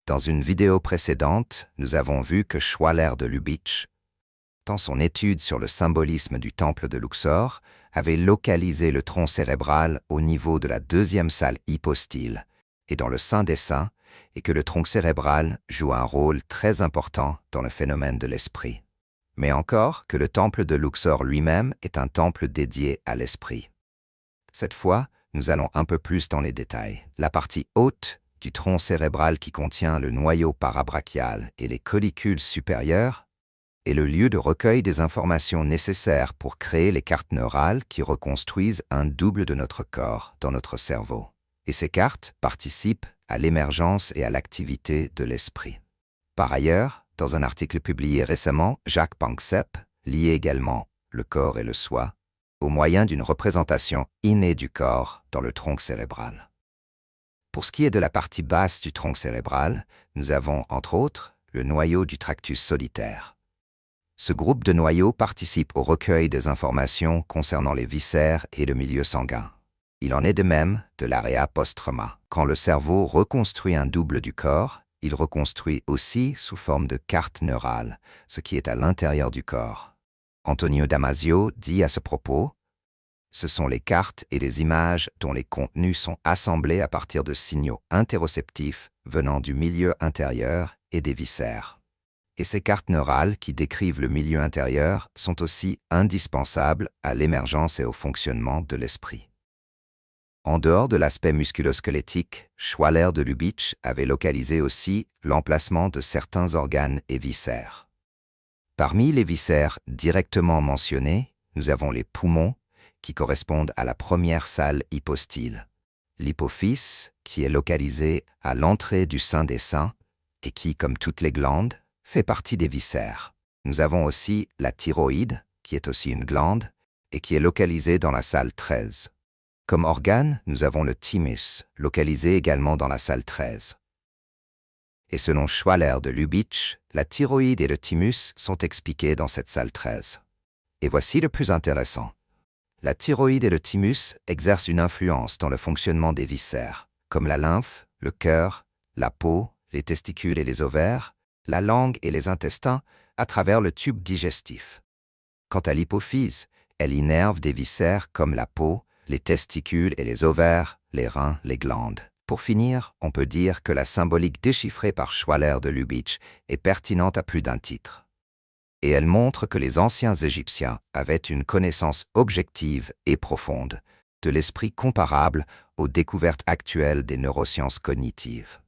Dans une vidéo précédente, nous avons vu que Schwaller de Lubitsch, dans son étude sur le symbolisme du temple de Luxor, avait localisé le tronc cérébral au niveau de la deuxième salle hypostyle et dans le sein des saints, et que le tronc cérébral joue un rôle très important dans le phénomène de l'esprit. Mais encore que le temple de Luxor lui-même est un temple dédié à l'esprit. Cette fois, nous allons un peu plus dans les détails. La partie haute du tronc cérébral qui contient le noyau parabrachial et les collicules supérieures est le lieu de recueil des informations nécessaires pour créer les cartes neurales qui reconstruisent un double de notre corps dans notre cerveau. Et ces cartes participent à l'émergence et à l'activité de l'esprit. Par ailleurs, dans un article publié récemment, Jacques Panksepp lie également le corps et le soi au moyen d'une représentation innée du corps dans le tronc cérébral. Pour ce qui est de la partie basse du tronc cérébral, nous avons, entre autres, le noyau du tractus solitaire. Ce groupe de noyaux participe au recueil des informations concernant les viscères et le milieu sanguin. Il en est de même de l'area post-trauma. Quand le cerveau reconstruit un double du corps, il reconstruit aussi sous forme de carte neurale, ce qui est à l'intérieur du corps. Antonio Damasio dit à ce propos: « Ce sont les cartes et les images dont les contenus sont assemblés à partir de signaux interoceptifs venant du milieu intérieur et des viscères. Et ces cartes neurales qui décrivent le milieu intérieur sont aussi indispensables à l'émergence et au fonctionnement de l'esprit. » En dehors de l'aspect musculosquelettique, Schwaller de Lubitsch avait localisé aussi l'emplacement de certains organes et viscères. Parmi les viscères directement mentionnés, nous avons les poumons, qui correspondent à la première salle hypostyle, l'hypophyse, qui est localisé à l'entrée du sein des seins et qui, comme toutes les glandes, fait partie des viscères. Nous avons aussi la thyroïde, qui est aussi une glande, et qui est localisée dans la salle 13. Comme organe, nous avons le thymus, localisé également dans la salle 13. Et selon Schwaller de Lubitsch, la thyroïde et le thymus sont expliqués dans cette salle 13. Et voici le plus intéressant. La thyroïde et le thymus exercent une influence dans le fonctionnement des viscères, comme la lymphe, le cœur, la peau, les testicules et les ovaires, la langue et les intestins, à travers le tube digestif. Quant à l'hypophyse, elle innerve des viscères comme la peau, les testicules et les ovaires, les reins, les glandes. Pour finir, on peut dire que la symbolique déchiffrée par Schwaller de Lubitsch est pertinente à plus d'un titre. Et elle montre que les anciens Égyptiens avaient une connaissance objective et profonde de l'esprit comparable aux découvertes actuelles des neurosciences cognitives.